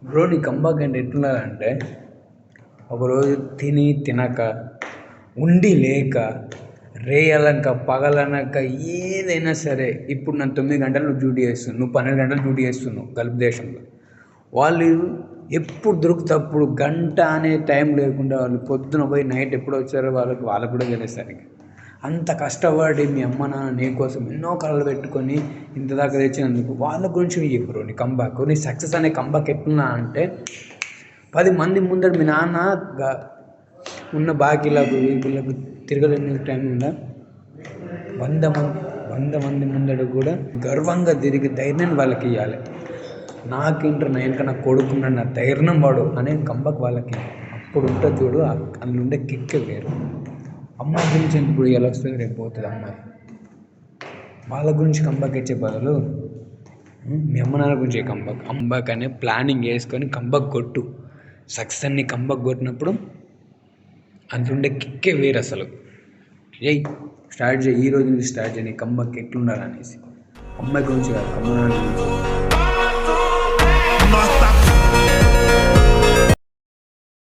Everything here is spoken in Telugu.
బ్రో నీ కంబాక్ అంటే ఎట్లున్నదంటే ఒకరోజు తిని తినక ఉండి లేక రేయలనక పగలనక ఏదైనా సరే ఇప్పుడు నన్ను 9 గంటలు నువ్వు డ్యూటీ చేస్తున్నావు, నువ్వు 12 గంటలు డ్యూటీ చేస్తున్నావు గల్ఫ్ దేశంలో. వాళ్ళు ఎప్పుడు దొరికితే అప్పుడు గంట అనే టైం లేకుండా వాళ్ళు పొద్దున పోయి నైట్ ఎప్పుడు వచ్చారో వాళ్ళకు కూడా తెలుస్తుంది. అంత కష్టపడి మీ అమ్మ నాన్న నీ కోసం ఎన్నో కళలు పెట్టుకొని ఇంత దాకా తెచ్చినందుకు వాళ్ళ గురించి చెప్పరు. నీ కంబాక్, నీ సక్సెస్ అనే కంబాక్ ఎట్లున్నా అంటే 10 మంది ముందర మీ నాన్న ఉన్న బాకీలకు వీళ్ళకు తిరగలేని టైం ఉందా 100 మంది ముందర కూడా గర్వంగా తిరిగి ధైర్యాన్ని వాళ్ళకి ఇవ్వాలి. నాకేంటారు నా వెనక నా కొడుకున్న నా ధైర్యం వాడు అనే కంబాక్ వాళ్ళకి అప్పుడు ఉంటుంది చూడు. అందులో ఉండే కిక్కే వేరు. అమ్మాయి గురించి ఎందుకు ఎలా వస్తుంది రేపు పోతుంది అమ్మాయి. వాళ్ళ గురించి కంబాక్ ఇచ్చే బదులు మీ అమ్మ నాన్న గురించి కంబాక్ అనే ప్లానింగ్ వేసుకొని కంబాక్ కొట్టు. సక్సెస్ అన్ని కంబాక్ కొట్టినప్పుడు అందులో ఉండే కిక్కే వేరు అసలు. స్టార్ట్ చేయి, ఈ రోజు నుంచి స్టార్ట్ చేయి నీ కంబాక్ ఎట్లుండాలనేసి. అమ్మాయి గురించి కాదు, అమ్మ నాన్న గురించి.